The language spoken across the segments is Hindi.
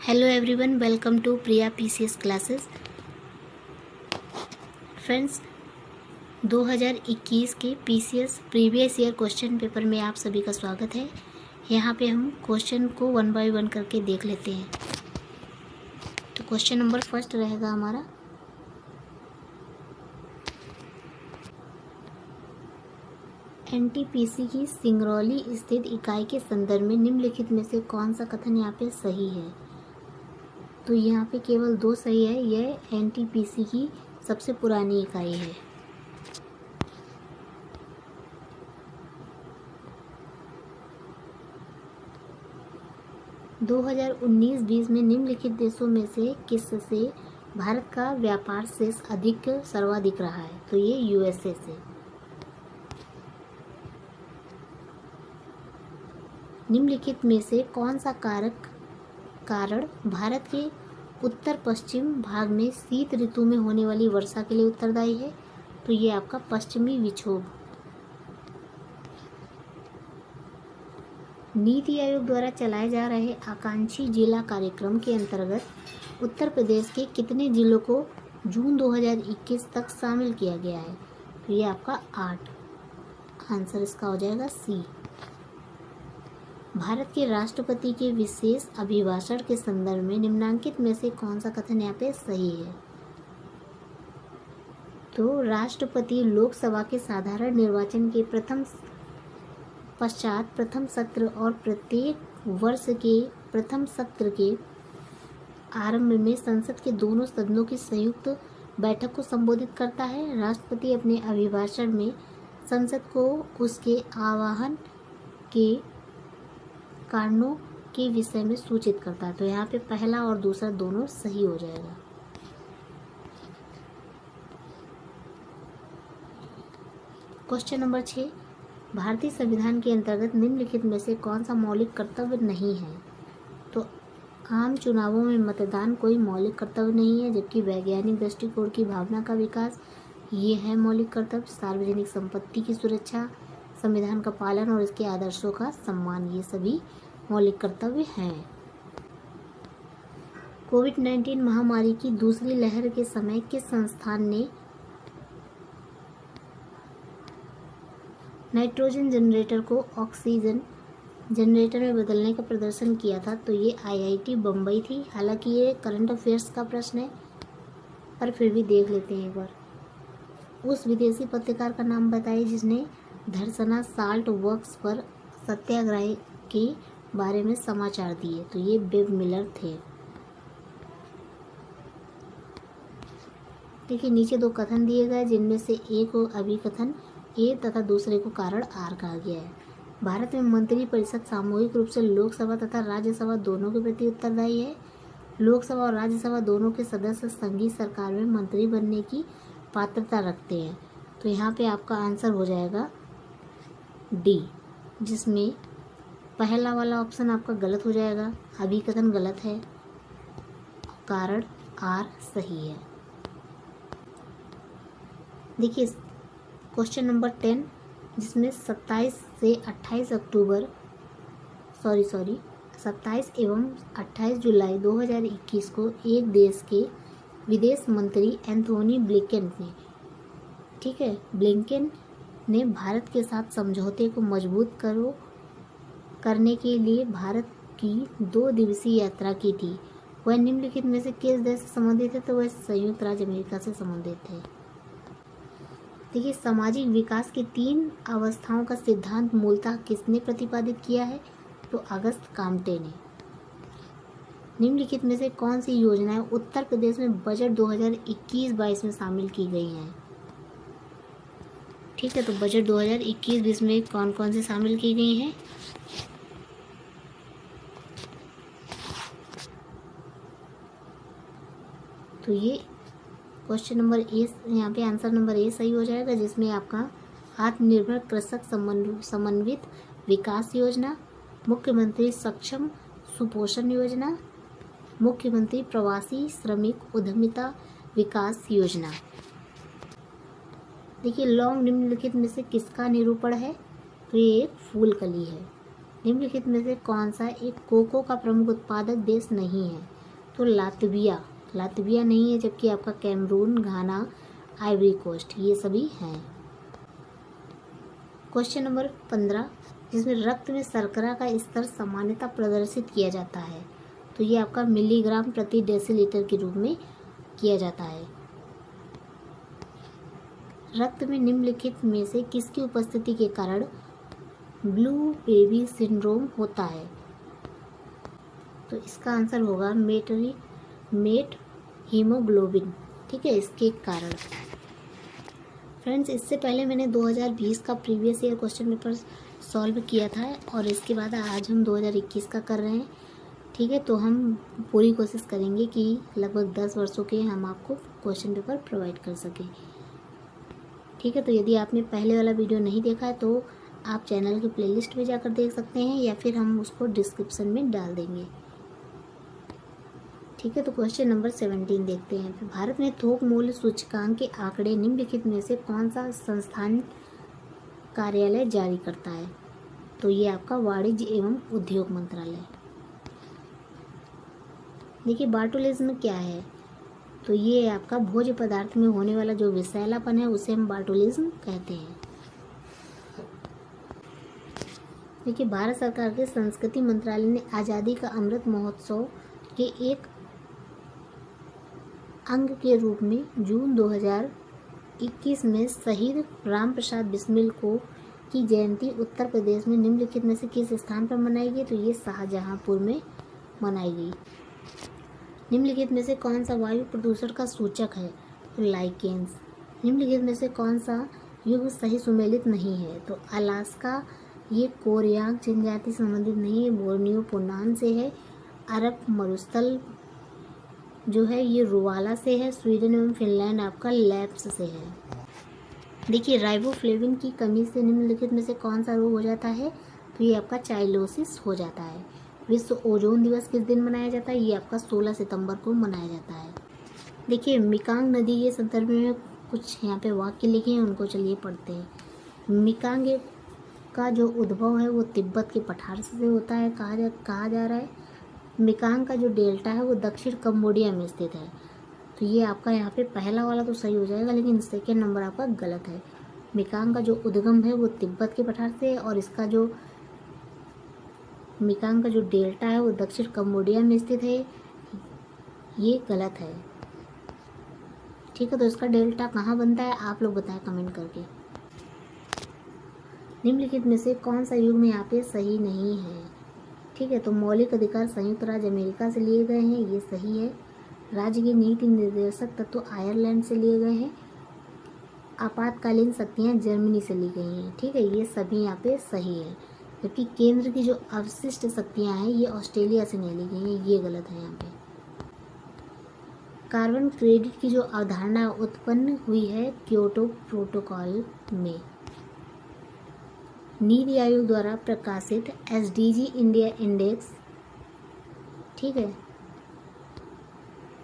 Hello everyone, welcome to Priya PCS classes. Friends, 2021 के PCS previous year question paper में आप सभी का स्वागत है। यहाँ पे हम क्वेश्चन को वन बाय वन करके देख लेते हैं। तो क्वेश्चन नंबर फर्स्ट रहेगा हमारा, एनटीपीसी की सिंगरौली स्थित इकाई के संदर्भ में निम्नलिखित में से कौन सा कथन यहाँ पे सही है। तो यहाँ पे केवल दो सही है। यह एनटीपीसी की सबसे पुरानी इकाई है। – 2019-20 में निम्नलिखित देशों में से किससे भारत का व्यापार शेष अधिक सर्वाधिक रहा है। तो ये यूएसए से। निम्नलिखित में से कौन सा कारण भारत के उत्तर पश्चिम भाग में शीत ऋतु में होने वाली वर्षा के लिए उत्तरदायी है। तो ये आपका पश्चिमी विक्षोभ। नीति आयोग द्वारा चलाए जा रहे आकांक्षी जिला कार्यक्रम के अंतर्गत उत्तर प्रदेश के कितने जिलों को जून 2021 तक शामिल किया गया है। तो ये आपका 8। आंसर इसका हो जाएगा सी। भारत के राष्ट्रपति के विशेष अभिभाषण के संदर्भ में निम्नांकित में से कौन सा कथन यहाँ पे सही है। तो राष्ट्रपति लोकसभा के साधारण निर्वाचन के पश्चात प्रथम सत्र और प्रत्येक वर्ष के प्रथम सत्र के आरंभ में संसद के दोनों सदनों की संयुक्त बैठक को संबोधित करता है। राष्ट्रपति अपने अभिभाषण में संसद को उसके आह्वान के कारणों के विषय में सूचित करता है। तो यहाँ पे पहला और दूसरा दोनों सही हो जाएगा। क्वेश्चन नंबर 6, भारतीय संविधान के अंतर्गत निम्नलिखित में से कौन सा मौलिक कर्तव्य नहीं है। तो आम चुनावों में मतदान कोई मौलिक कर्तव्य नहीं है, जबकि वैज्ञानिक दृष्टिकोण की भावना का विकास ये है मौलिक कर्तव्य। सार्वजनिक संपत्ति की सुरक्षा, संविधान का पालन और इसके आदर्शों का सम्मान, ये सभी मौलिक कर्तव्य हैं। कोविड-19 महामारी की दूसरी लहर के समय किस संस्थान ने नाइट्रोजन जनरेटर को ऑक्सीजन जनरेटर में बदलने का प्रदर्शन किया था। तो ये आईआईटी बम्बई थी। हालांकि ये करंट अफेयर्स का प्रश्न है, पर फिर भी देख लेते हैं एक बार। उस विदेशी पत्रकार का नाम बताइए जिसने धरसना साल्ट वर्क्स पर सत्याग्रह के बारे में समाचार दिए। तो ये बेब मिलर थे। देखिए, नीचे दो कथन दिए गए जिनमें से एक को अभिकथन ए तथा दूसरे को कारण आर कहा गया है। भारत में मंत्री परिषद सामूहिक रूप से लोकसभा तथा राज्यसभा दोनों के प्रति उत्तरदायी है। लोकसभा और राज्यसभा दोनों के सदस्य संघीय सरकार में मंत्री बनने की पात्रता रखते हैं। तो यहाँ पे आपका आंसर हो जाएगा डी, जिसमें पहला वाला ऑप्शन आपका गलत हो जाएगा। अभिकथन गलत है, कारण आर सही है। देखिए क्वेश्चन नंबर 10, जिसमें 27 एवं 28 जुलाई 2021 को एक देश के विदेश मंत्री एंथोनी ब्लिंकेन ने भारत के साथ समझौते को मजबूत करने के लिए भारत की 2 दिवसीय यात्रा की थी। वह निम्नलिखित में से किस देश से संबंधित है। तो वह संयुक्त राज्य अमेरिका से संबंधित है। देखिए, सामाजिक विकास की 3 अवस्थाओं का सिद्धांत मूलतः किसने प्रतिपादित किया है। तो अगस्त काम्टे ने। निम्नलिखित में से कौन सी योजनाएं उत्तर प्रदेश में बजट 2021-22 में शामिल की गई हैं। ठीक है, तो बजट 2021-22 में कौन कौन सी शामिल की गई हैं। तो ये क्वेश्चन नंबर ए, यहाँ पे आंसर नंबर ए सही हो जाएगा, जिसमें आपका आत्मनिर्भर कृषक समन्वित विकास योजना, मुख्यमंत्री सक्षम सुपोषण योजना, मुख्यमंत्री प्रवासी श्रमिक उद्यमिता विकास योजना। देखिए, लौंग निम्नलिखित में से किसका निरूपण है। तो ये एक फूलकली है। निम्नलिखित में से कौन सा एक कोको का प्रमुख उत्पादक देश नहीं है। तो लातविया, लातविया नहीं है, जबकि आपका कैमरून, घाना, आइवरी कोस्ट ये सभी हैं। क्वेश्चन नंबर 15, जिसमें रक्त में शर्करा का स्तर सामान्यतः प्रदर्शित किया जाता है, तो ये आपका मिलीग्राम प्रति डेसीलीटर के रूप में किया जाता है। रक्त में निम्नलिखित में से किसकी उपस्थिति के कारण ब्लू बेबी सिंड्रोम होता है? तो इसका आंसर होगा मेट हीमोग्लोबिन, ठीक है, इसके कारण। फ्रेंड्स, इससे पहले मैंने 2020 का previous year question paper solve किया था और इसके बाद आज हम 2021 का कर रहे हैं, ठीक है। तो हम पूरी कोशिश करेंगे कि लगभग 10 वर्षों के हम आपको क्वेश्चन पेपर प्रोवाइड कर सकें, ठीक है। तो यदि आपने पहले वाला वीडियो नहीं देखा है तो आप चैनल की प्लेलिस्ट में जाकर देख सकते हैं या फिर हम उसको डिस्क्रिप्शन में डाल देंगे, ठीक है। तो क्वेश्चन नंबर 17 देखते हैं। फिर भारत में थोक मूल्य सूचकांक के आंकड़े निम्नलिखित में से कौन सा संस्थान कार्यालय जारी करता है? तो ये आपका वाणिज्य एवं उद्योग मंत्रालय। देखिए बार्टोलिज्म क्या है? तो ये आपका भोज्य पदार्थ में होने वाला जो विषैलापन है उसे हम बार्टोलिज्म कहते हैं। देखिए भारत सरकार के संस्कृति मंत्रालय ने आज़ादी का अमृत महोत्सव के एक अंग के रूप में जून 2021 में शहीद राम प्रसाद बिस्मिल की जयंती उत्तर प्रदेश में निम्नलिखित में से किस स्थान पर मनाई गई? तो ये शाहजहांपुर में मनाई गई। निम्नलिखित में से कौन सा वायु प्रदूषण का सूचक है? तो लाइकेन्स। निम्नलिखित में से कौन सा युग सही सुमेलित नहीं है? तो अलास्का ये कोरियाक जनजाति संबंधित नहीं है, बोर्नियो पुनान से है। अरब मरुस्थल जो है ये रुवाला से है। स्वीडन एवं फिनलैंड आपका लैप्स से है। देखिए राइबोफ्लेविन की कमी से निम्नलिखित में से कौन सा रोग हो जाता है? तो ये आपका चाइलोसिस हो जाता है। विश्व ओजोन दिवस किस दिन मनाया जाता है? ये आपका 16 सितंबर को मनाया जाता है। देखिए मिकांग नदी के संदर्भ में कुछ यहाँ पे वाक्य लिखे हैं, उनको चलिए पढ़ते हैं। मिकांग का जो उद्भव है वो तिब्बत के पठार से होता है, कहा जा रहा है। मिकांग का जो डेल्टा है वो दक्षिण कंबोडिया में स्थित है। तो ये आपका यहाँ पे पहला वाला तो सही हो जाएगा, लेकिन सेकेंड नंबर आपका गलत है। मिकांग का जो उद्गम है वो तिब्बत के पठार से है और इसका जो मिकांग का जो डेल्टा है वो दक्षिण कंबोडिया में स्थित है, ये गलत है, ठीक है। तो इसका डेल्टा कहाँ बनता है आप लोग बताएं कमेंट करके। निम्नलिखित में से कौन सा युग्म यहाँ पे सही नहीं है? ठीक है, तो मौलिक अधिकार संयुक्त राज्य अमेरिका से लिए गए हैं, ये सही है। राज्य के नीति निर्देशक तत्व आयरलैंड से लिए गए हैं। आपातकालीन शक्तियाँ जर्मनी से ली गई हैं, ठीक है, ये सभी यहाँ पे सही है। जबकि केंद्र की जो अवशिष्ट शक्तियाँ हैं ये ऑस्ट्रेलिया से नहीं ली गई हैं, ये गलत है यहाँ पे। कार्बन क्रेडिट की जो अवधारणा उत्पन्न हुई है क्योटो प्रोटोकॉल में। नीति आयोग द्वारा प्रकाशित एसडीजी इंडिया इंडेक्स, ठीक है,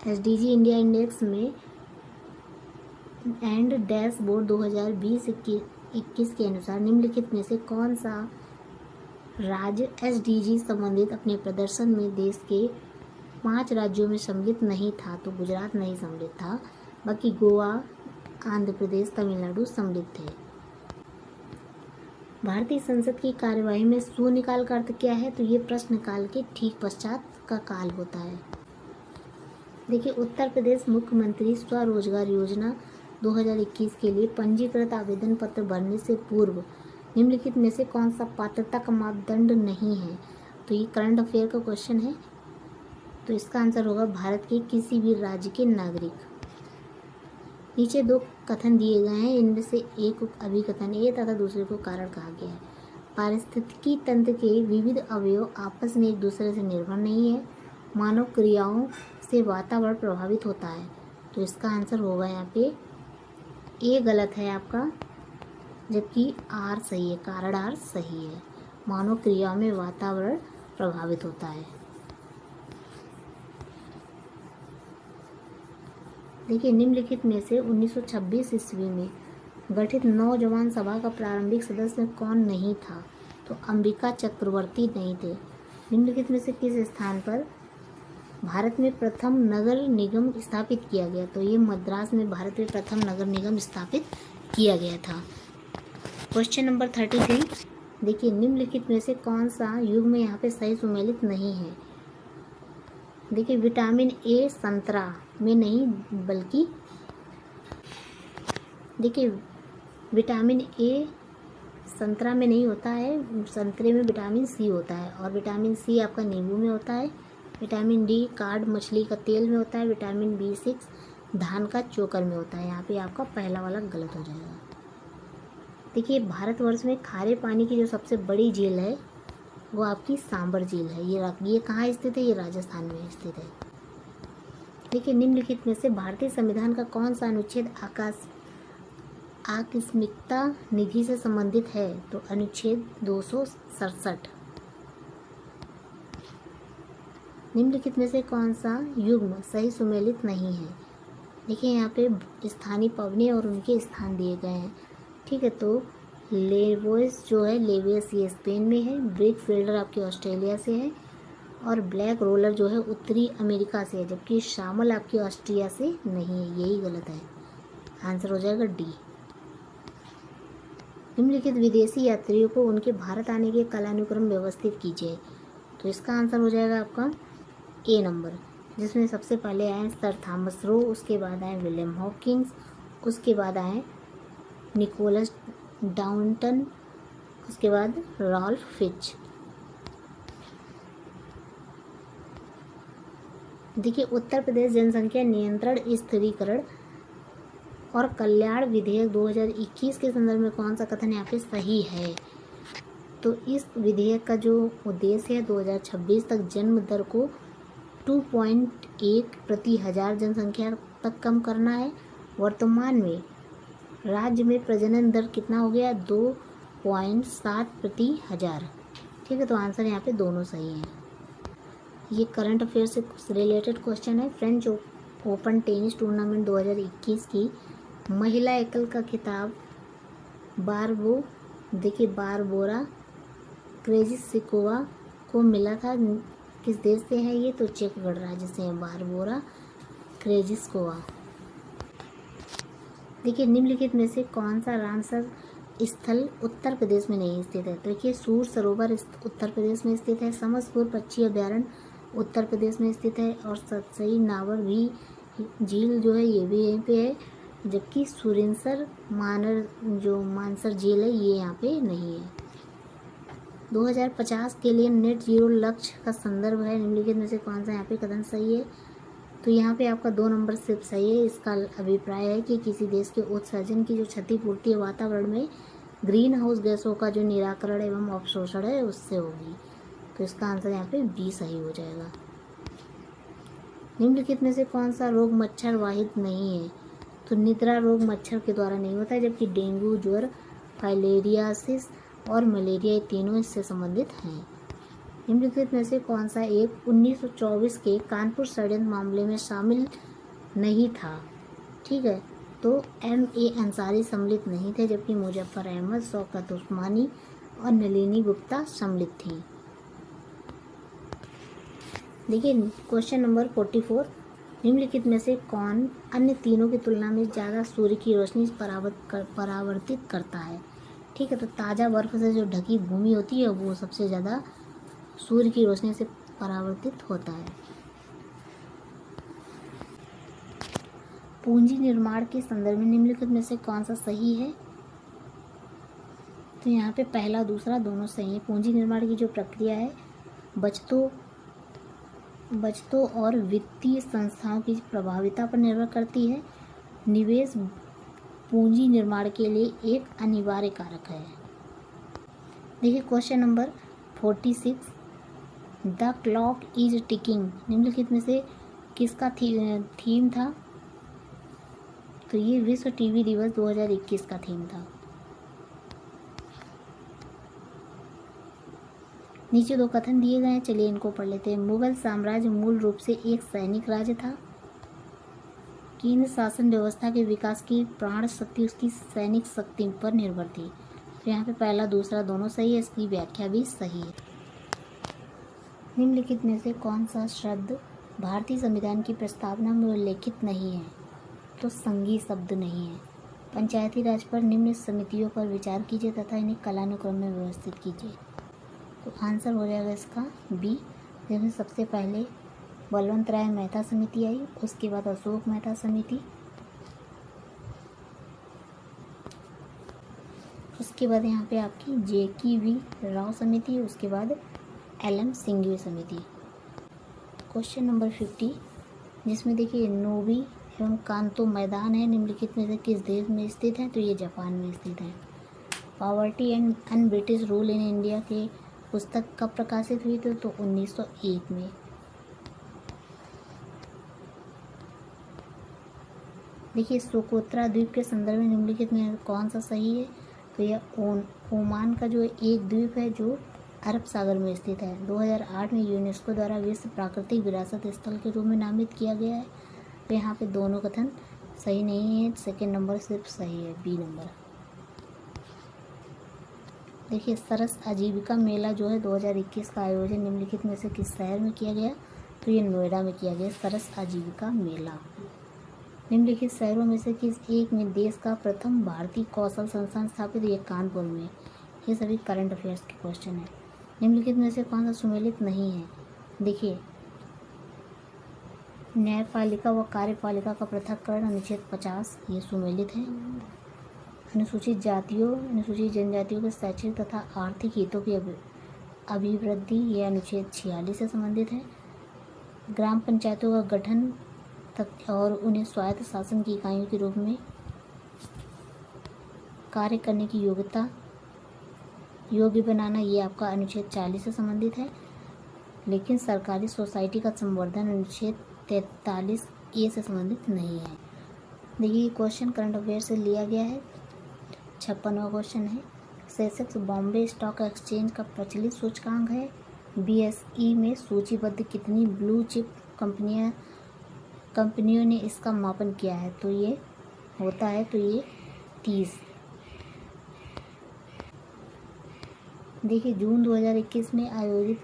एसडीजी इंडिया इंडेक्स में एंड डैशबोर्ड 2020-21 के अनुसार निम्नलिखित में से कौन सा राज्य एसडीजी संबंधित अपने प्रदर्शन में देश के 5 राज्यों में सम्मिलित नहीं था? तो गुजरात नहीं सम्मिलित था, बाकी गोवा, आंध्र प्रदेश, तमिलनाडु सम्मिलित थे। भारतीय संसद की कार्यवाही में शून्यकाल का अर्थ क्या है? तो ये प्रश्नकाल के ठीक पश्चात का काल होता है। देखिए उत्तर प्रदेश मुख्यमंत्री स्वरोजगार योजना 2021 के लिए पंजीकृत आवेदन पत्र भरने से पूर्व निम्नलिखित में से कौन सा पात्रता का मापदंड नहीं है? तो ये करंट अफेयर का क्वेश्चन है, तो इसका आंसर होगा भारत के किसी भी राज्य के नागरिक। नीचे 2 कथन दिए गए हैं, इनमें से एक को अभिकथन ए तथा दूसरे को कारण कहा गया है। पारिस्थितिकी तंत्र के विविध अवयव आपस में एक दूसरे से निर्भर नहीं है। मानव क्रियाओं से वातावरण प्रभावित होता है, तो इसका आंसर होगा यहाँ पे ए गलत है आपका, जबकि आर सही है, कारण आर सही है। मानव क्रियाओं में वातावरण प्रभावित होता है। देखिए निम्नलिखित में से 1926 ईस्वी में गठित नौजवान सभा का प्रारंभिक सदस्य कौन नहीं था? तो अंबिका चक्रवर्ती नहीं थे। निम्नलिखित में से किस स्थान पर भारत में प्रथम नगर निगम स्थापित किया गया? तो ये मद्रास में भारत में प्रथम नगर निगम स्थापित किया गया था। क्वेश्चन नंबर 33, देखिए निम्नलिखित में से कौन सा युग्म यहाँ पे सही सुमेलित नहीं है? देखिए विटामिन ए संतरा में नहीं, बल्कि देखिए विटामिन ए संतरा में नहीं होता है, संतरे में विटामिन सी होता है, और विटामिन सी आपका नींबू में होता है। विटामिन डी कार्ड मछली का तेल में होता है। विटामिन B6 धान का चोकर में होता है। यहाँ पे आपका पहला वाला गलत हो जाएगा। देखिए भारतवर्ष में खारे पानी की जो सबसे बड़ी झील है वो आपकी सांबर झील है। ये कहाँ स्थित है? ये राजस्थान में स्थित है। देखिए निम्नलिखित में से भारतीय संविधान का कौन सा अनुच्छेद आकस्मिकता निधि से संबंधित है? तो अनुच्छेद 267। निम्नलिखित में से कौन सा युग्म सही सुमेलित नहीं है? देखिए यहाँ पे स्थानीय पवने और उनके स्थान दिए गए हैं। ठीक है, तो लेवोस जो है, लेवियस ये स्पेन में है, ब्रिक फिल्डर आपके ऑस्ट्रेलिया से है, और ब्लैक रोलर जो है उत्तरी अमेरिका से है, जबकि शामल आपकी ऑस्ट्रिया से नहीं है। यही गलत है, आंसर हो जाएगा डी। निम्नलिखित विदेशी यात्रियों को उनके भारत आने के कालानुक्रम व्यवस्थित कीजिए। तो इसका आंसर हो जाएगा आपका ए नंबर, जिसमें सबसे पहले आए सर थॉमस रो, उसके बाद आए विलियम हॉकिंस, उसके बाद आए निकोलस डाउंटन, उसके बाद रॉल्फ फिच। देखिए उत्तर प्रदेश जनसंख्या नियंत्रण स्थिरीकरण और कल्याण विधेयक 2021 के संदर्भ में कौन सा कथन यहाँ पे सही है? तो इस विधेयक का जो उद्देश्य है 2026 तक जन्म दर को 2.1 प्रति हजार जनसंख्या तक कम करना है। वर्तमान में राज्य में प्रजनन दर कितना हो गया? 2.7 प्रति हजार। ठीक है, तो आंसर यहाँ पे दोनों सही हैं। ये करंट अफेयर से रिलेटेड क्वेश्चन है। फ्रेंच ओपन टेनिस टूर्नामेंट 2021 की महिला एकल का खिताब बारबोरा क्रेजिस्कोवा को मिला था। किस देश से है ये? तो चेक गणराज्य से है बारबोरा क्रेजिस्कोवा। देखिए निम्नलिखित में से कौन सा रामसर स्थल उत्तर प्रदेश में नहीं स्थित है? तो देखिए सूर सरोवर उत्तर प्रदेश में स्थित है, समसपुर पक्षी अभ्यारण्य उत्तर प्रदेश में स्थित है, और सतसई नावर भी झील जो है ये भी यहीं पे है, जबकि सुरिनसर मानसर झील है ये यहाँ पे नहीं है। 2050 के लिए नेट जीरो लक्ष्य का संदर्भ है। निम्नलिखित में से कौन सा यहाँ पे कथन सही है? तो यहाँ पे आपका 2 नंबर सिर्फ सही है। इसका अभिप्राय है कि किसी देश के उत्सर्जन की जो क्षतिपूर्ति है वातावरण में ग्रीन हाउस गैसों का जो निराकरण एवं अवशोषण है उससे होगी। तो इसका आंसर यहाँ पे बी सही हो जाएगा। निम्नलिखित में से कौन सा रोग मच्छर वाहित नहीं है? तो निद्रा रोग मच्छर के द्वारा नहीं होता है, जबकि डेंगू, ज्वर, फाइलेरियासिस और मलेरिया ये तीनों इससे संबंधित हैं। निम्नलिखित में से कौन सा एक 1924 के कानपुर षड्यंत्र मामले में शामिल नहीं था? ठीक है, तो M.A. अंसारी सम्मिलित नहीं थे, जबकि मुजफ्फर अहमद, शौकत उस्मानी और नलिनी गुप्ता सम्मिलित थी। देखिए क्वेश्चन नंबर 44, निम्नलिखित में से कौन अन्य तीनों की तुलना में ज़्यादा सूर्य की रोशनी परावर्तित करता है? ठीक है, तो ताज़ा बर्फ से जो ढकी भूमि होती है वो सबसे ज़्यादा सूर्य की रोशनी से परावर्तित होता है। पूंजी निर्माण के संदर्भ में निम्नलिखित में से कौन सा सही है? तो यहाँ पे पहला दूसरा दोनों सही है। पूंजी निर्माण की जो प्रक्रिया है बचतों और वित्तीय संस्थाओं की प्रभाविता पर निर्भर करती है। निवेश पूंजी निर्माण के लिए एक अनिवार्य कारक है। देखिए question number 46, the clock is ticking निम्नलिखित में से किसका थीम था? तो ये विश्व टीवी दिवस 2021 का थीम था। नीचे 2 कथन दिए गए हैं, चलिए इनको पढ़ लेते हैं। मुगल साम्राज्य मूल रूप से एक सैनिक राज्य था। केंद्र शासन व्यवस्था के विकास की प्राण शक्ति उसकी सैनिक शक्ति पर निर्भर थी। तो यहाँ पे पहला दूसरा दोनों सही है, इसकी व्याख्या भी सही है। निम्नलिखित में से कौन सा शब्द भारतीय संविधान की प्रस्तावना में उल्लेखित नहीं है, तो संघीय शब्द नहीं है। पंचायती राज पर निम्न समितियों पर विचार कीजिए तथा इन्हें कालानुक्रम में व्यवस्थित कीजिए। तो आंसर हो जाएगा इसका बी, जिसमें सबसे पहले बलवंत राय मेहता समिति आई, उसके बाद अशोक मेहता समिति, उसके बाद यहाँ पे आपकी JKV राव समिति, उसके बाद LM सिंघवी समिति। क्वेश्चन नंबर 50, जिसमें देखिए नोबी एवं कांतो मैदान है, निम्नलिखित में से किस देश में स्थित है? तो ये जापान में स्थित है। Poverty and British rule in India के पुस्तक कब प्रकाशित हुई थी? तो 1901 में। देखिए सोकोत्रा द्वीप के संदर्भ में निम्नलिखित में कौन सा सही है? तो यह ओमान का जो एक द्वीप है जो अरब सागर में स्थित है। 2008 में यूनेस्को द्वारा विश्व प्राकृतिक विरासत स्थल के रूप में नामित किया गया है। तो यहाँ पे दोनों कथन सही नहीं है, सेकेंड नंबर सिर्फ सही है, बी नंबर। देखिए सरस आजीविका मेला जो है 2021 का आयोजन निम्नलिखित में से किस शहर में किया गया? तो ये नोएडा में किया गया सरस आजीविका मेला। निम्नलिखित शहरों में से किस एक में देश का प्रथम भारतीय कौशल संस्थान स्थापित? ये कानपुर में। ये सभी करंट अफेयर्स के क्वेश्चन है। निम्नलिखित में से कौन सा सुमेलित नहीं है? देखिए न्यायपालिका व कार्यपालिका का पृथक्करण अनुच्छेद 50 ये सुमेलित है। अनुसूचित जातियों अनुसूचित जनजातियों के शैक्षिक तथा आर्थिक हितों की अभिवृद्धि ये अनुच्छेद 46 से संबंधित है। ग्राम पंचायतों का गठन और उन्हें स्वायत्त शासन की इकाइयों के रूप में कार्य करने की योग्य बनाना ये आपका अनुच्छेद 40 से संबंधित है। लेकिन सरकारी सोसाइटी का संवर्धन अनुच्छेद 43A से संबंधित नहीं है। देखिए क्वेश्चन करंट अफेयर से लिया गया है। 56वां क्वेश्चन है, सेंसेक्स बॉम्बे स्टॉक एक्सचेंज का प्रचलित सूचकांक है। BSE में सूचीबद्ध कितनी ब्लू चिप कंपनियों ने इसका मापन किया है? तो ये होता है तो ये 30। देखिए जून 2021 में आयोजित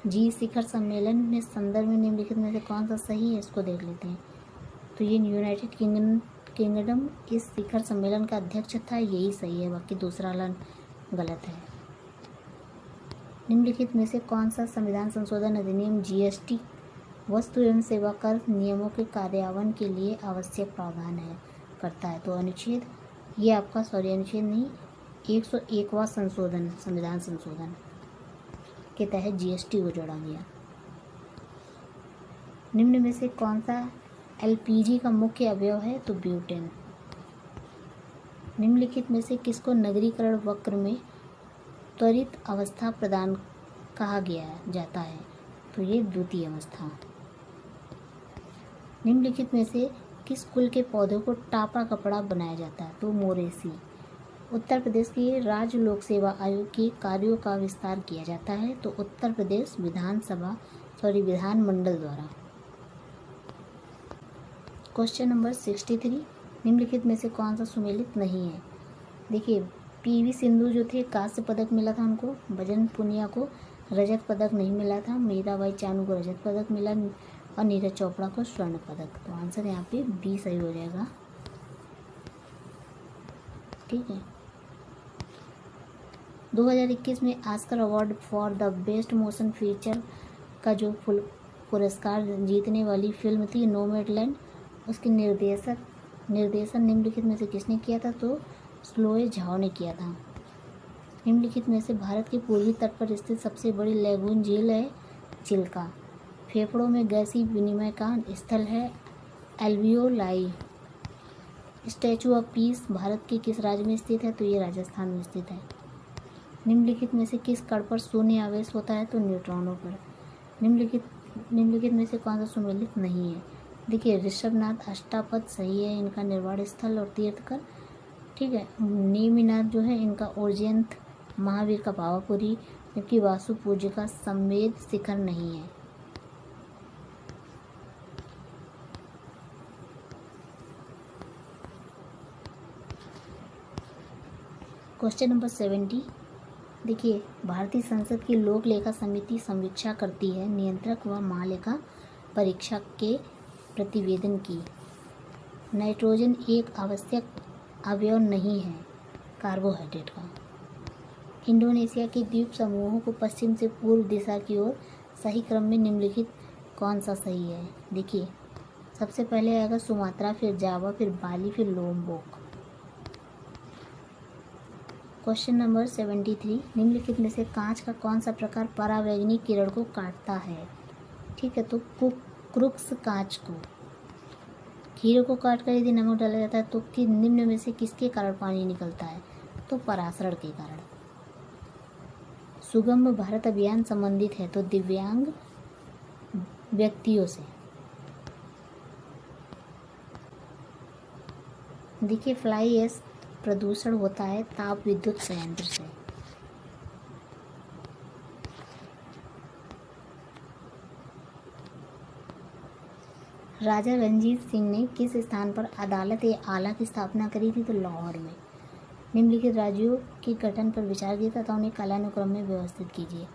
G शिखर सम्मेलन में संदर्भ में निम्नलिखित में से कौन सा सही है? इसको देख लेते हैं। तो ये यूनाइटेड किंगडम इस शिखर सम्मेलन का अध्यक्ष था, यही सही है, बाकी दूसरा वाला गलत है। निम्नलिखित में से कौन सा संविधान संशोधन अधिनियम GST वस्तु एवं सेवा कर नियमों के कार्यान्वयन के लिए आवश्यक प्रावधान करता है? तो अनुच्छेद ये आपका अनुच्छेद नहीं 101वां संविधान संशोधन के तहत GST को जोड़ा गया। निम्न में से कौन सा LPG का मुख्य अवयव है? तो ब्यूटेन। निम्नलिखित में से किसको नगरीकरण वक्र में त्वरित अवस्था प्रदान कहा जाता है? तो ये द्वितीय अवस्था। निम्नलिखित में से किस कुल के पौधों को टापा कपड़ा बनाया जाता है? तो मोरेसी। उत्तर प्रदेश के राज्य लोक सेवा आयोग के कार्यों का विस्तार किया जाता है? तो उत्तर प्रदेश विधानमंडल द्वारा। क्वेश्चन नंबर 63, निम्नलिखित में से कौन सा सुमेलित नहीं है? देखिए PV सिंधु जो थे कांस्य पदक मिला था उनको, बजरंग पुनिया को रजत पदक नहीं मिला था, मीराबाई चानू को रजत पदक मिला और नीरज चोपड़ा को स्वर्ण पदक। तो आंसर यहाँ पे बी सही हो जाएगा। ठीक है। 2021 में Oscar award for the best motion feature का जो पुरस्कार जीतने वाली फिल्म थी नोमैडलैंड, उसके निर्देशन निम्नलिखित में से किसने किया था? तो स्लोए झाओ ने किया था। निम्नलिखित में से भारत के पूर्वी तट पर स्थित सबसे बड़ी लैगून झील है? चिल्का। फेफड़ों में गैसीय विनिमय का स्थल है? Alveoli. Statue of peace Bharat के किस राज्य में स्थित है? तो ये राजस्थान में स्थित है। निम्नलिखित में से किस कण पर शून्य आवेश होता है? तो न्यूट्रॉनों पर। निम्नलिखित में से कौन सा सुमेलित नहीं है? देखिए ऋषभनाथ अष्टापद सही है, इनका निर्वाण स्थल और तीर्थकर। ठीक है। नेमिनाथ जो है इनका ओरजेंथ, महावीर का पावापुरी, जबकि वासु पूज्य का संवेद शिखर नहीं है। क्वेश्चन नंबर 70, देखिए, भारतीय संसद की लोक लेखा समिति समीक्षा करती है नियंत्रक व महालेखा परीक्षक के प्रतिवेदन की। नाइट्रोजन एक आवश्यक अवयव नहीं है कार्बोहाइड्रेट का। इंडोनेशिया के द्वीप समूहों को पश्चिम से पूर्व दिशा की ओर सही क्रम में निम्नलिखित कौन सा सही है? देखिए, सबसे पहले आएगा सुमात्रा, फिर जावा, फिर बाली, फिर लोम्बोक। क्वेश्चन नंबर 73, निम्नलिखित में से कांच का कौन सा प्रकार परावैंगनी किरण को काटता है? ठीक है, तो क्रुक्स कांच को। हीरे को काटकर यदि नमक डाला जाता है तो निम्न में से किसके कारण पानी निकलता है? तो परासरण के कारण। सुगम भारत अभियान संबंधित है तो दिव्यांग व्यक्तियों से। देखिए, फ्लाई ऐश प्रदूषण होता है ताप विद्युत संयंत्र से। राजा रणजीत सिंह ने किस स्थान पर अदालत ए आला की स्थापना करी थी? तो लाहौर में। निम्नलिखित राज्यों के गठन पर विचार कीजिए तथा उन्हें कालानुक्रम में व्यवस्थित कीजिए।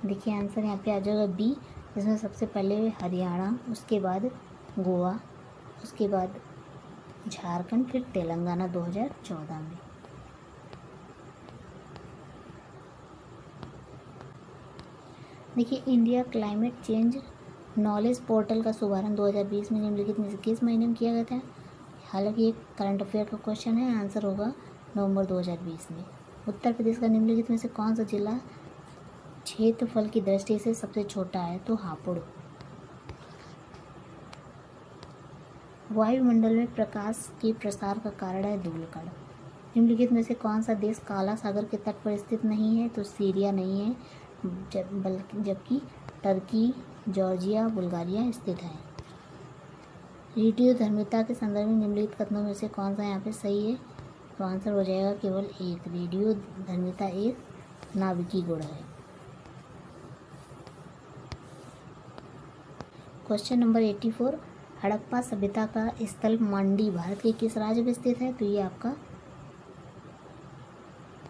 देखिए, आंसर यहाँ पे आ जाएगा बी, जिसमें सबसे पहले हरियाणा, उसके बाद गोवा, उसके बाद झारखंड, फिर तेलंगाना 2014 में। देखिए, India climate change knowledge portal का शुभारंभ 2020 में निम्नलिखित में से किस महीने में किया गया था? हालांकि एक करंट अफेयर का क्वेश्चन है, आंसर होगा नवंबर 2020 में। उत्तर प्रदेश का निम्नलिखित में से कौन सा जिला क्षेत्रफल की दृष्टि से सबसे छोटा है? तो हापुड़। वायुमंडल में प्रकाश के प्रसार का कारण है धूलकण। निम्नलिखित में से कौन सा देश काला सागर के तट पर स्थित नहीं है? तो सीरिया नहीं है, जबकि टर्की, जॉर्जिया, बुल्गारिया स्थित है। रेडियो धर्मिता के संदर्भ में निम्नलिखित कथनों में से कौन सा यहाँ पे सही है? तो आंसर हो जाएगा केवल एक, रेडियो धर्मिता एक नाभिकीय गुण है। क्वेश्चन नंबर 84, हड़प्पा सभ्यता का स्थल मांडी भारत के किस राज्य में स्थित है? तो ये आपका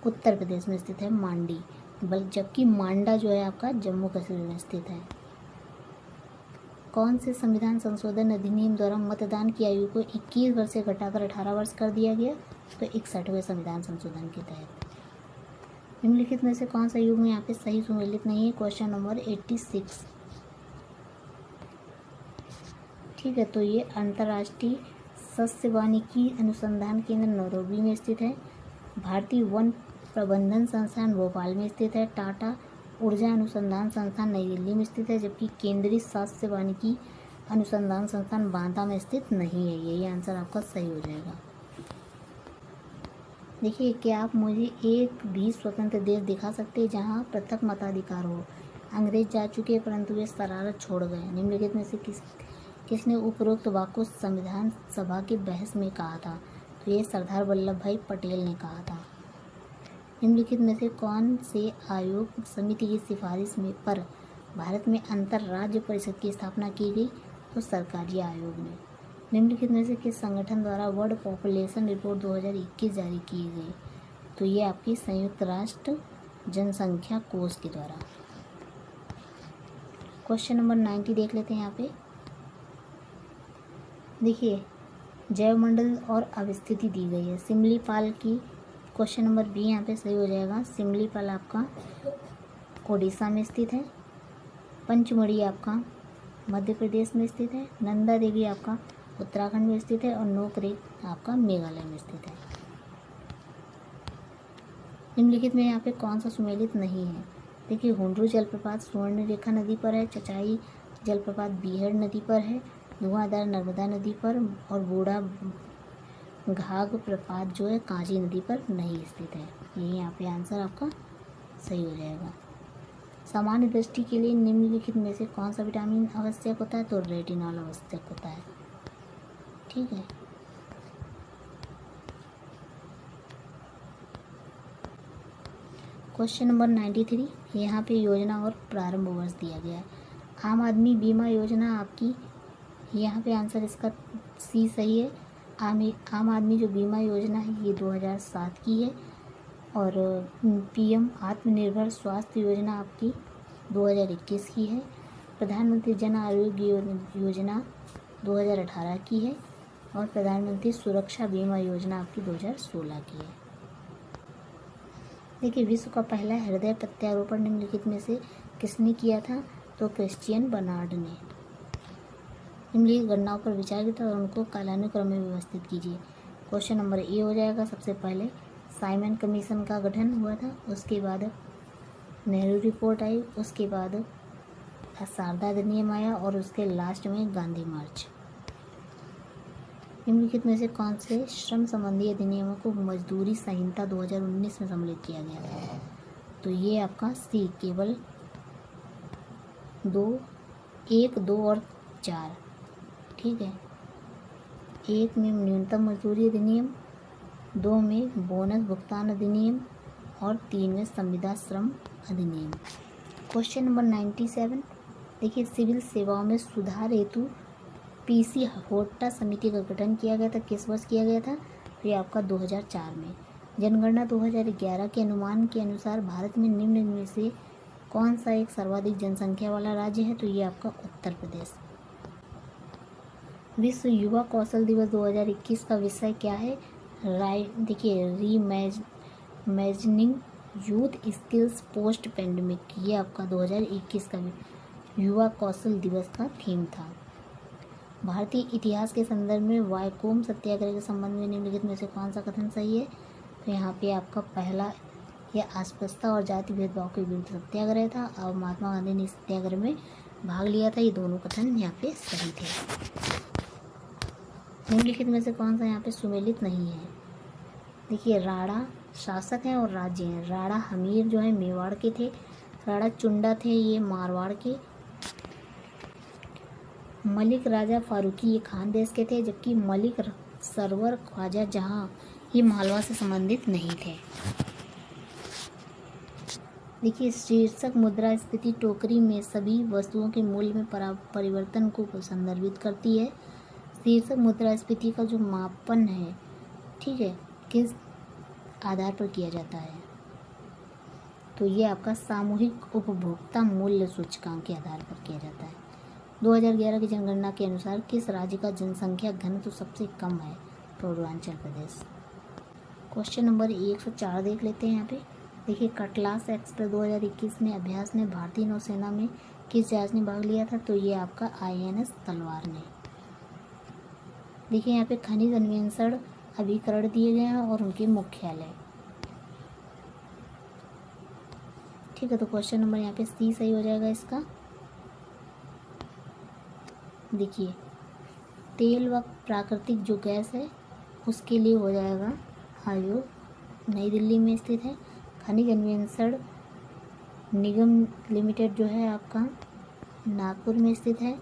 उत्तर प्रदेश में स्थित है मांडी, जबकि मांडा जो है आपका जम्मू कश्मीर में स्थित है। कौन से संविधान संशोधन अधिनियम द्वारा मतदान की आयु को 21 वर्ष से घटाकर 18 वर्ष कर दिया गया? तो 61वें संविधान संशोधन के तहत। निम्नलिखित में से कौन सा युग्म यहाँ पे सही सुमेलित नहीं है? Question number 86। ठीक है, तो ये अंतर्राष्ट्रीय सस्य वानिकी अनुसंधान केंद्र नैरोबी में स्थित है। भारतीय वन प्रबंधन संस्थान भोपाल में स्थित है। टाटा ऊर्जा अनुसंधान संस्थान नई दिल्ली में स्थित है, जबकि केंद्रीय सस्य वानिकी अनुसंधान संस्थान बांदा में स्थित नहीं है। यही आंसर आपका सही हो जाएगा। देखिए, क्या आप मुझे एक भी स्वतंत्र देश दिखा सकते हैं जहां पृथक मताधिकार हो? अंग्रेज जा चुके हैं परंतु वे शरारत छोड़ गए। निम्नलिखित में से किसने उपरोक्त वाक्य को संविधान सभा की बहस में कहा था? तो ये सरदार वल्लभ भाई पटेल ने कहा था। निम्नलिखित में से कौन से आयोग समिति की सिफारिश में पर भारत में अंतर राज्य परिषद की स्थापना की गई? तो सरकारी आयोग ने। निम्नलिखित में से किस संगठन द्वारा वर्ल्ड पॉपुलेशन रिपोर्ट 2021 जारी की गई? तो ये आपकी संयुक्त राष्ट्र जनसंख्या कोष के द्वारा। क्वेश्चन नंबर 90 देख लेते हैं यहाँ पे। देखिए, जैवमंडल और अवस्थिति दी गई है सिमलीपाल की। क्वेश्चन नंबर बी यहाँ पे सही हो जाएगा। सिमलीपाल आपका ओडिशा में स्थित है। पंचमढ़ी आपका मध्य प्रदेश में स्थित है। नंदा देवी आपका उत्तराखंड में स्थित है और नोकरेक आपका मेघालय में स्थित है। निम्नलिखित में यहाँ पे कौन सा सुमेलित नहीं है? देखिए, हुंड्रू जलप्रपात सुवर्णरेखा नदी पर है। चचाई जलप्रपात बीहड़ नदी पर है। धुआंधार नर्मदा नदी पर और बूढ़ा घाघ प्रपात जो है कांची नदी पर नहीं स्थित है। यही यहाँ पे आंसर आपका सही हो जाएगा। सामान्य दृष्टि के लिए निम्नलिखित में से कौन सा विटामिन आवश्यक होता है? तो रेटिनॉल आवश्यक होता है। ठीक है, क्वेश्चन नंबर 93, यहाँ पे योजना और प्रारंभ वर्ष दिया गया है। आम आदमी बीमा योजना आपकी, यहाँ पे आंसर इसका सी सही है। आम आदमी जो बीमा योजना है ये 2007 की है, और पीएम आत्मनिर्भर स्वास्थ्य योजना आपकी 2021 की है। प्रधानमंत्री जन आरोग्य योजना 2018 की है, और प्रधानमंत्री सुरक्षा बीमा योजना आपकी 2016 की है। देखिए, विश्व का पहला हृदय प्रत्यारोपण निम्नलिखित में से किसने किया था? तो क्रिश्चियन बर्नार्ड ने। निम्नलिखित गणनाओं पर विचार कीजिए और उनको कालानुक्रम में व्यवस्थित कीजिए। क्वेश्चन नंबर ए हो जाएगा। सबसे पहले साइमन कमीशन का गठन हुआ था, उसके बाद नेहरू रिपोर्ट आई, उसके बाद शारदा अधिनियम आया, और उसके लास्ट में गांधी मार्च। निम्नलिखित में से कौन से श्रम संबंधी अधिनियमों को मजदूरी संहिता 2019 में सम्मिलित किया गया था? तो ये आपका सी, केवल 1, 2 और 4। ठीक है, 1 में न्यूनतम मजदूरी अधिनियम, 2 में बोनस भुगतान अधिनियम, और 3 में संविदा श्रम अधिनियम। Question number 97। देखिए, सिविल सेवाओं में सुधार हेतु पीसी होट्टा समिति का गठन किया गया था। किस वर्ष किया गया था? तो ये आपका 2004 में। जनगणना 2011 के अनुमान के अनुसार भारत में निम्न में से कौन सा एक सर्वाधिक जनसंख्या वाला राज्य है? तो ये आपका उत्तर प्रदेश। विश्व युवा कौशल दिवस 2021 का विषय क्या है? देखिए, reimagining youth skills post pandemic, ये आपका 2021 का युवा कौशल दिवस का थीम था। भारतीय इतिहास के संदर्भ में वायकोम सत्याग्रह के संबंध में निम्नलिखित में से कौन सा कथन सही है? तो यहाँ पे आपका पहला, यह अस्पृश्यता और जाति भेदभाव के विरुद्ध सत्याग्रह था, और महात्मा गांधी ने सत्याग्रह में भाग लिया था। ये दोनों कथन यहाँ पे सही थे। निम्नलिखित में से कौन सा यहाँ पे सुमेलित नहीं है? देखिए, राणा शासक हैं और राज्य हैं। राणा हमीर जो है मेवाड़ के थे, राणा चुंडा थे ये मारवाड़ के, मलिक राजा फारूकी ये खानदेश के थे, जबकि मलिक सरवर ख्वाजा जहां ये मालवा से संबंधित नहीं थे। देखिए, शीर्षक मुद्रास्फीति टोकरी में सभी वस्तुओं के मूल्य में परिवर्तन को संदर्भित करती है। शीर्षक मुद्रास्फीति का जो मापन है, ठीक है, किस आधार पर किया जाता है? तो ये आपका सामूहिक उपभोक्ता मूल्य सूचकांक के आधार पर किया जाता है। 2011 की जनगणना के अनुसार किस राज्य का जनसंख्या घनत्व सबसे कम है? तो अरुणाचल प्रदेश। क्वेश्चन नंबर 104 देख लेते हैं यहाँ पे। देखिए, कटलास एक्सप्रेस 2021 में अभ्यास में भारतीय नौसेना में किस जहाज ने भाग लिया था? तो ये आपका INS तलवार ने। देखिए, यहाँ पे खनिज अन्वेषण अभिकरण दिए गए हैं और उनके मुख्यालय। ठीक है, तो क्वेश्चन नंबर यहाँ पे सी सही हो जाएगा इसका। देखिए, तेल व प्राकृतिक जो गैस है उसके लिए हो जाएगा आयोग, नई दिल्ली में स्थित है। खनिज अन्वेषण निगम लिमिटेड जो है आपका नागपुर में स्थित है।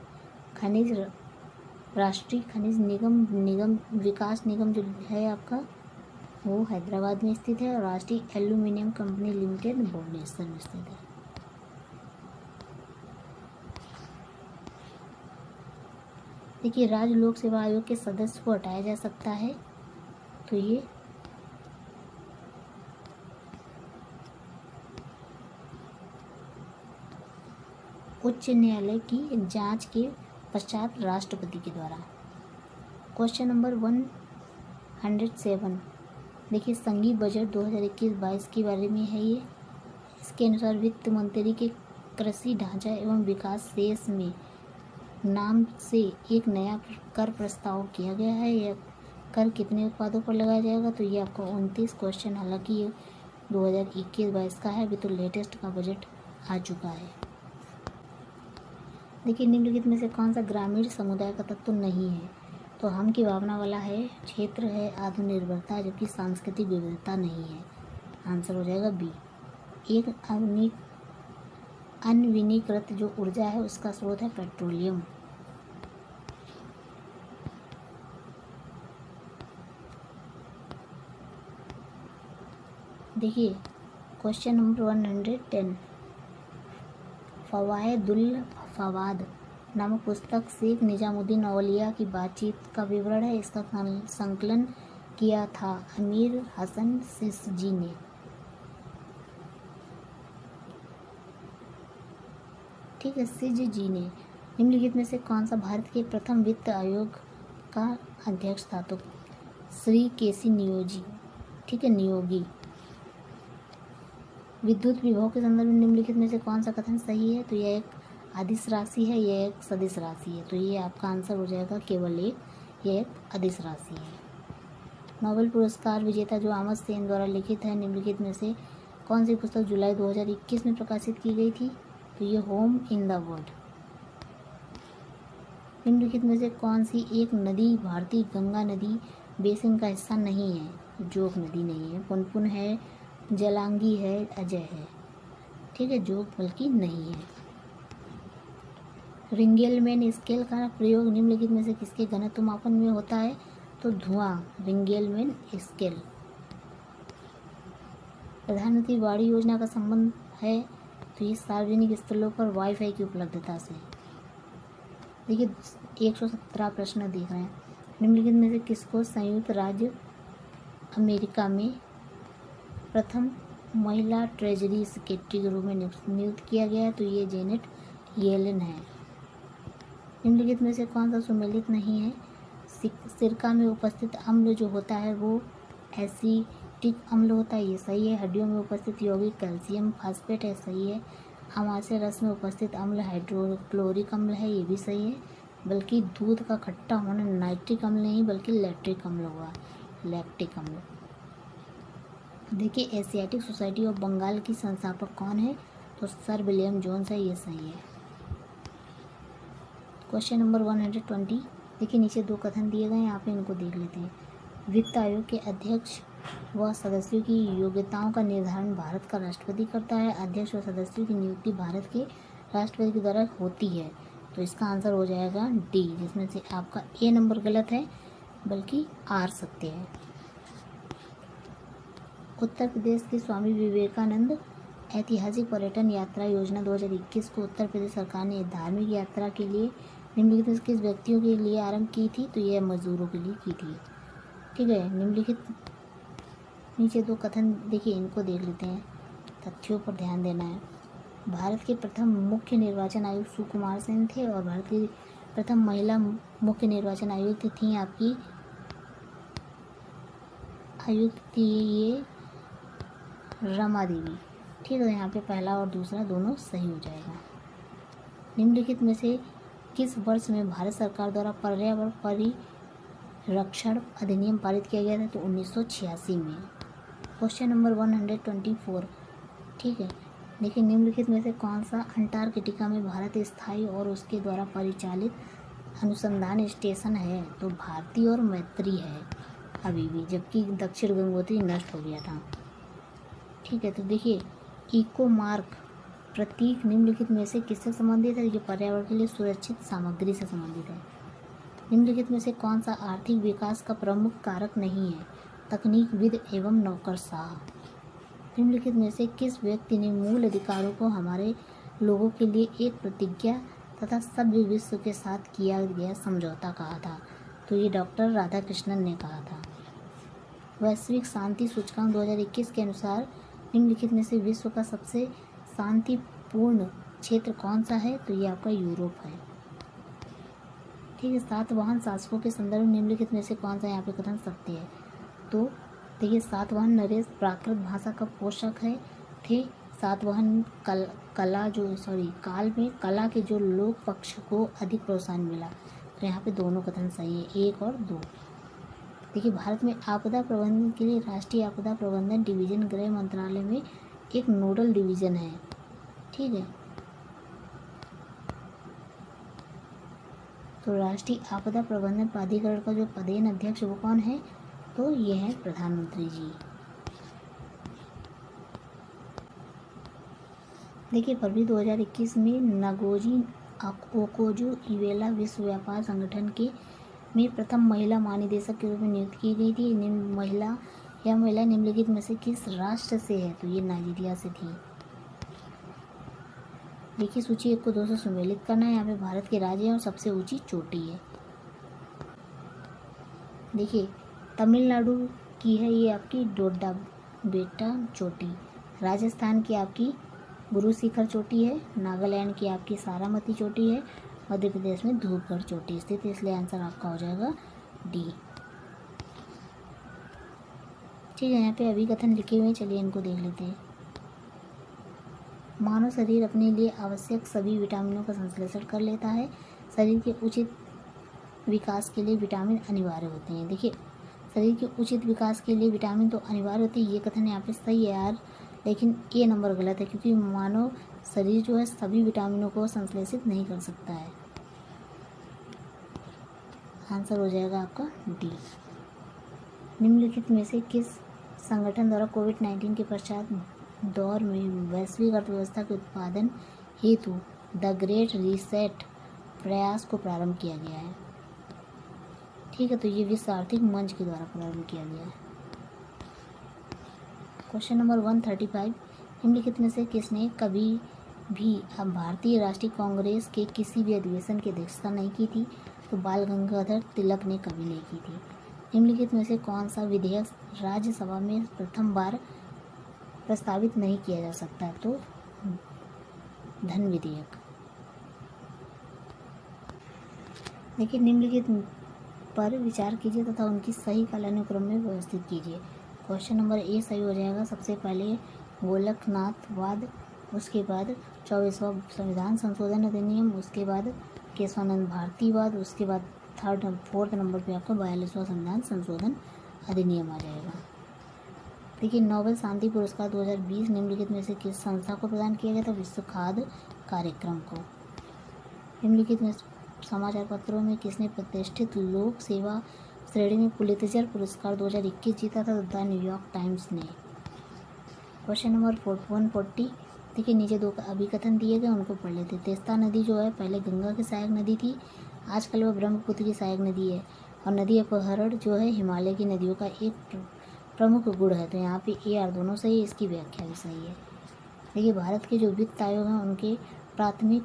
खनिज राष्ट्रीय खनिज निगम विकास निगम जो है आपका वो हैदराबाद में स्थित है, और राष्ट्रीय एल्यूमिनियम कंपनी लिमिटेड भुवनेश्वर में स्थित है। देखिए, राज्य लोक सेवा आयोग के सदस्य को हटाया जा सकता है, तो ये उच्च न्यायालय की जांच के पश्चात राष्ट्रपति के द्वारा। Question number 107। देखिए, संघीय बजट 2021-22 के बारे में है ये। इसके अनुसार वित्त मंत्री के कृषि ढांचा एवं विकास शेष में नाम से एक नया कर प्रस्ताव किया गया है। यह कर कितने उत्पादों पर लगाया जाएगा? तो ये आपका 29 क्वेश्चन, हालांकि ये 2021-22 का है, अभी तो लेटेस्ट का बजट आ चुका है। देखिए, निम्नलिखित में से कौन सा ग्रामीण समुदाय का तत्व नहीं है? तो हम की भावना वाला है, क्षेत्र है, आत्मनिर्भरता, जबकि सांस्कृतिक विविधता नहीं है। आंसर हो जाएगा बी। एक अनविनीकृत जो ऊर्जा है उसका स्रोत है पेट्रोलियम। देखिए, क्वेश्चन नंबर 110। फवायदुल फवाद नामक पुस्तक शेख निजामुद्दीन औलिया की बातचीत का विवरण है। इसका संकलन किया था अमीर हसन सिसजी ने। ठीक है, सिसजी ने। निम्नलिखित में से कौन सा भारत के प्रथम वित्त आयोग का अध्यक्ष था? तो श्री केसी नियोजी। ठीक है, नियोगी। विद्युत विभव के संदर्भ में निम्नलिखित में से कौन सा कथन सही है? तो यह एक अदिश राशि है, यह एक सदिश राशि है। तो ये आपका आंसर हो जाएगा केवल एक, यह एक अदिश राशि है। नोबेल पुरस्कार विजेता जो अमर्त्य सेन द्वारा लिखित है, निम्नलिखित में से कौन सी पुस्तक जुलाई 2021 में प्रकाशित की गई थी? तो ये होम इन द वर्ल्ड। निम्नलिखित में से कौन सी एक नदी भारतीय गंगा नदी बेसिन का हिस्सा नहीं है? जोग नदी नहीं है, पुनपुन है, जलांगी है, अजय है। ठीक है, जोग बल्कि नहीं है। रिंगेलमैन स्केल का प्रयोग निम्नलिखित में से किसके घनत्व मापन में होता है? तो धुआं, रिंगेलमैन स्केल। प्रधानमंत्री वाणी योजना का संबंध है? तो ये सार्वजनिक स्थलों पर वाईफाई की उपलब्धता से। देखिए 117 प्रश्न देख रहे हैं। निम्नलिखित में से किसको संयुक्त राज्य अमेरिका में प्रथम महिला ट्रेजरी सेक्रेटरी के रूप में नियुक्त किया गया? तो ये जेनेट येलेन है। निम्नलिखित में से कौन सा सुमेलित नहीं है? सिरका में उपस्थित अम्ल जो होता है वो एसिटिक अम्ल होता है, ये सही है। हड्डियों में उपस्थित यौगिक कैल्शियम फास्फेट है, सही है। अमाशय रस में उपस्थित अम्ल हाइड्रोक्लोरिक अम्ल है, ये भी सही है। बल्कि दूध का खट्टा होना नाइट्रिक अम्ल नहीं बल्कि लैक्टिक अम्ल हुआ, लैक्टिक अम्ल। देखिए एशियाटिक सोसाइटी ऑफ बंगाल की संस्थापक कौन है? तो सर विलियम जोन्स है, ये सही है। Question number 120। देखिए नीचे दो कथन दिए गए हैं, यहाँ पे इनको देख लेते हैं। वित्त आयोग के अध्यक्ष व सदस्यों की योग्यताओं का निर्धारण भारत का राष्ट्रपति करता है। अध्यक्ष व सदस्यों की नियुक्ति भारत के राष्ट्रपति के द्वारा होती है। तो इसका आंसर हो जाएगा डी, जिसमें से आपका ए नंबर गलत है बल्कि आर सत्य है। उत्तर प्रदेश के स्वामी विवेकानंद ऐतिहासिक पर्यटन यात्रा योजना 2021 को उत्तर प्रदेश सरकार ने धार्मिक यात्रा के लिए निम्नलिखित में किस व्यक्तियों के लिए आरंभ की थी? तो यह मजदूरों के लिए की थी। ठीक है, निम्नलिखित नीचे दो कथन देखिए, इनको देख लेते हैं, तथ्यों पर ध्यान देना है। भारत के प्रथम मुख्य निर्वाचन आयुक्त सुकुमार सेन थे और भारत की प्रथम महिला मुख्य निर्वाचन आयुक्त थी आपकी आयुक्त थी ये रमा देवी। ठीक है, यहाँ पे पहला और दूसरा दोनों सही हो जाएगा। निम्नलिखित में से किस वर्ष में भारत सरकार द्वारा पर्यावरण परिरक्षण अधिनियम पारित किया गया था? तो 1986 में। Question number 124। ठीक है, देखिए निम्नलिखित में से कौन सा अंटार्कटिका में भारत स्थायी और उसके द्वारा परिचालित अनुसंधान स्टेशन है? तो भारती और मैत्री है अभी भी, जबकि दक्षिण गंगोत्री नष्ट हो गया था। ठीक है, तो देखिए इको मार्क प्रतीक निम्नलिखित में से किससे संबंधित है? ये पर्यावरण के लिए सुरक्षित सामग्री से संबंधित है। निम्नलिखित में से कौन सा आर्थिक विकास का प्रमुख कारक नहीं है? तकनीकविद एवं नौकरशाह। निम्नलिखित में से किस व्यक्ति ने मूल अधिकारों को हमारे लोगों के लिए एक प्रतिज्ञा तथा सभ्य विश्व के साथ किया गया समझौता कहा था? तो ये डॉक्टर राधाकृष्णन ने कहा था। वैश्विक शांति सूचकांक 2021 के अनुसार निम्नलिखित में से विश्व का सबसे शांतिपूर्ण क्षेत्र कौन सा है? तो ये आपका यूरोप है। ठीक है, सातवाहन शासकों के संदर्भ में निम्नलिखित में से कौन सा यहाँ पे कथन सत्य है? तो देखिए सातवाहन नरेश प्राकृत भाषा का पोषक है थे। सातवाहन काल में कला के जो लोक पक्ष को अधिक प्रोत्साहन मिला। तो यहाँ पे दोनों कथन सही है, 1 और 2। देखिए भारत में आपदा प्रबंधन के लिए राष्ट्रीय आपदा प्रबंधन डिवीजन गृह मंत्रालय में एक नोडल डिवीजन है। ठीक है, तो राष्ट्रीय आपदा प्रबंधन प्राधिकरण का जो पदेन अध्यक्ष वो कौन है? तो ये है प्रधानमंत्री जी। देखिए फरवरी 2021 में नागोजी ओकोजू इवेला विश्व व्यापार संगठन के में प्रथम महिला महानिदेशक के रूप में नियुक्त की गई थी। महिला निम्नलिखित में से किस राष्ट्र से है? तो ये नाइजीरिया से थी। देखिए सूची 1 को 2 से सुमेलित करना है। यहाँ पे भारत के राज्य है और सबसे ऊंची चोटी है। देखिए तमिलनाडु की है ये आपकी डोडा बेटा चोटी, राजस्थान की आपकी गुरु शिखर चोटी है, नागालैंड की आपकी सारामती चोटी है, मध्य प्रदेश में धूपगढ़ चोटी स्थित है, इसलिए आंसर आपका हो जाएगा डी। ठीक है, यहाँ पे अभिकथन लिखे हुए हैं, चलिए इनको देख लेते हैं। मानव शरीर अपने लिए आवश्यक सभी विटामिनों का संश्लेषण कर लेता है। शरीर के उचित विकास के लिए विटामिन अनिवार्य होते हैं। देखिए शरीर के उचित विकास के लिए विटामिन तो अनिवार्य होते हैं, ये कथन यहाँ पे सही है यार, लेकिन ए नंबर गलत है क्योंकि मानव शरीर जो है सभी विटामिनों को संश्लेषित नहीं कर सकता है। आंसर हो जाएगा आपका डी। निम्नलिखित में से किस संगठन द्वारा कोविड-19 के पश्चात दौर में वैश्विक अर्थव्यवस्था के उत्पादन हेतु द ग्रेट रीसेट प्रयास को प्रारंभ किया गया है? ठीक है, तो ये विश्व आर्थिक मंच के द्वारा प्रारंभ किया गया है। क्वेश्चन नंबर 135, निम्नलिखित में से किसने कभी भी भारतीय राष्ट्रीय कांग्रेस के किसी भी अधिवेशन की अध्यक्षता नहीं की थी? तो बाल गंगाधर तिलक ने कभी नहीं की थी। निम्नलिखित में से कौन सा विधेयक राज्यसभा में प्रथम बार प्रस्तावित नहीं किया जा सकता? तो धन विधेयक। देखिए निम्नलिखित पर विचार कीजिए तथा उनकी सही कालानुक्रम में व्यवस्थित कीजिए। क्वेश्चन नंबर ए सही हो जाएगा। सबसे पहले गोलकनाथवाद, उसके बाद 24वां संविधान संशोधन अधिनियम, उसके बाद केशवानंद भारतीवाद, उसके बाद फोर्थ नंबर पे आपका 42वां संविधान संशोधन अधिनियम आ जाएगा। देखिए नोबेल शांति पुरस्कार 2020 निम्नलिखित में से किस संस्था को प्रदान किया गया था? विश्व खाद्य कार्यक्रम को। निम्नलिखित में समाचार पत्रों में किसने प्रतिष्ठित लोक सेवा श्रेणी में पुलित्जर पुरस्कार 2021 जीता था? द न्यूयॉर्क टाइम्स ने। क्वेश्चन नंबर 140, देखिए नीचे दो अभिकथन दिए गए, उनको पढ़ लेते। तेस्ता नदी जो है पहले गंगा की सहायक नदी थी, आजकल वह ब्रह्मपुत्र की सहायक नदी है, और नदी अपहरण जो है हिमालय की नदियों का एक प्रमुख गुण है। तो यहाँ पे ए आर दोनों सही है, इसकी व्याख्या भी सही है। देखिए भारत के जो वित्त आयोग हैं उनके प्राथमिक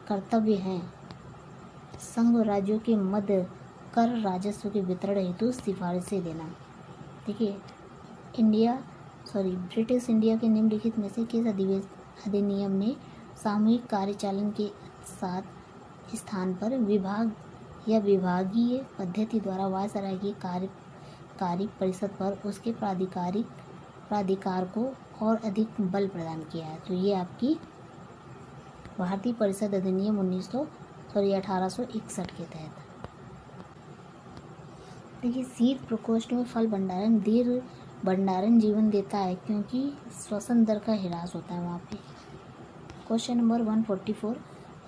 कर्तव्य हैं संघ राज्यों के मध्य कर राजस्व के वितरण हेतु सिफारिशें देना। देखिए ब्रिटिश इंडिया के निम्नलिखित में से किस अधिनियम ने सामूहिक कार्यचालन के साथ स्थान पर विभाग या विभागीय पद्धति द्वारा वायसराय की कार्यकारी परिषद पर उसके प्राधिकार को और अधिक बल प्रदान किया है? तो ये आपकी भारतीय परिषद अधिनियम 1861 के तहत। देखिए शीत प्रकोष्ठ में फल भंडारण दीर्घ भंडारण जीवन देता है क्योंकि श्वसन दर का ह्रास होता है वहाँ पे। क्वेश्चन नंबर 144,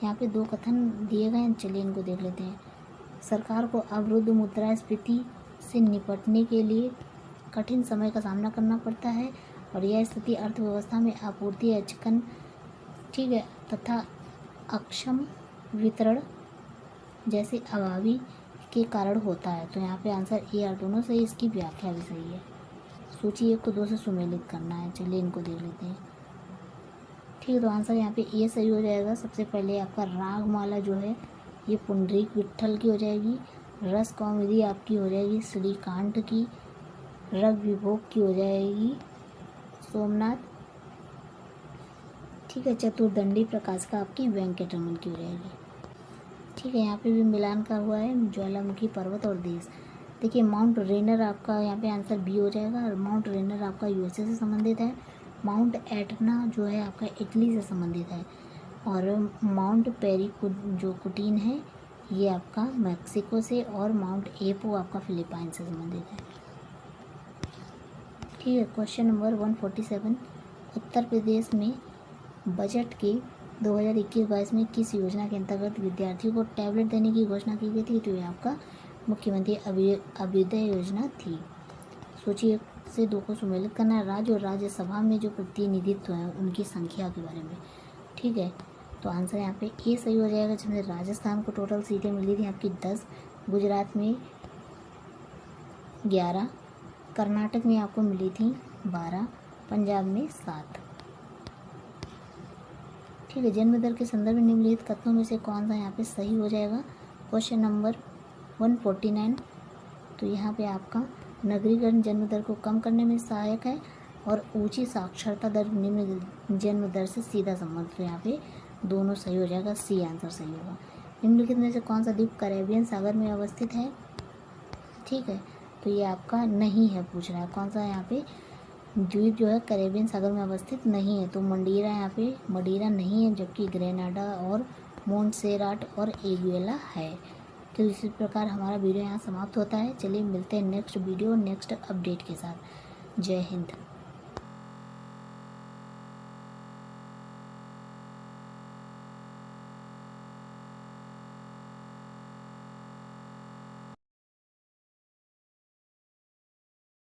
यहाँ पे दो कथन दिए गए हैं, चलिए इनको देख लेते हैं। सरकार को अवरुद्ध मुद्रास्फीति से निपटने के लिए कठिन समय का सामना करना पड़ता है और यह स्थिति अर्थव्यवस्था में आपूर्ति अचकन ठीक है तथा अक्षम वितरण जैसे अभावी के कारण होता है। तो यहाँ पे आंसर ए आर दोनों सही, इसकी व्याख्या भी सही है। सूची 1 को 2 से सुमेलित करना है, चलिए इनको देख लेते हैं। ठीक है, तो आंसर यहाँ पे ए सही हो जाएगा। सबसे पहले आपका रागमाला जो है ये पुंडरीक विट्ठल की हो जाएगी, रस कौमुदी आपकी हो जाएगी श्रीकांत की, रग विभोग की हो जाएगी सोमनाथ, ठीक है, चतुर्दंडी प्रकाश का आपकी वेंकटरमन की हो जाएगी। ठीक है, यहाँ पे भी मिलान का हुआ है ज्वालामुखी पर्वत और देश। देखिए माउंट रेनर आपका यहाँ पे आंसर बी हो जाएगा, और माउंट रेनर आपका यूएसए से संबंधित है, माउंट एटना जो है आपका इटली से संबंधित है, और माउंट कुटीन है ये आपका मैक्सिको से, और माउंट एपो आपका फिलीपाइन से संबंधित है। ठीक है, क्वेश्चन नंबर 147, उत्तर प्रदेश में बजट के 2021-22 में किस योजना के अंतर्गत विद्यार्थियों को टैबलेट देने की घोषणा की गई थी? तो ये आपका मुख्यमंत्री अभ्युदय योजना थी। सूची 1 से 2 को सुमेलित करना है। राज्य और राज्यसभा में जो प्रतिनिधित्व है उनकी संख्या के बारे में। ठीक है, तो आंसर यहाँ पे ए सही हो जाएगा, जिसमें राजस्थान को टोटल सीटें मिली थी आपकी 10, गुजरात में 11, कर्नाटक में आपको मिली थी 12, पंजाब में 7। ठीक है। जन्म दर के संदर्भ में निम्नलिखित कथनों में से कौन सा यहाँ पे सही हो जाएगा? Question number 149। तो यहाँ पे आपका नगरीकरण जन्म दर को कम करने में सहायक है और ऊंची साक्षरता दर निम्न जन्म दर से सीधा संबंध। तो यहाँ पे दोनों सही हो जाएगा, सी आंसर सही होगा। निम्नलिखित में से कौन सा द्वीप कैरेबियन सागर में अवस्थित है? ठीक है, तो ये आपका नहीं है पूछ रहा है। कौन सा यहाँ पे द्वीप जो है कैरेबियन सागर में अवस्थित नहीं है? तो मंडीरा, यहाँ पे मडीरा नहीं है, जबकि ग्रेनाडा और मोंटसेराट और एगुएला है। तो इसी प्रकार हमारा वीडियो यहाँ समाप्त होता है। चलिए मिलते हैं नेक्स्ट वीडियो नेक्स्ट अपडेट के साथ। जय हिंद।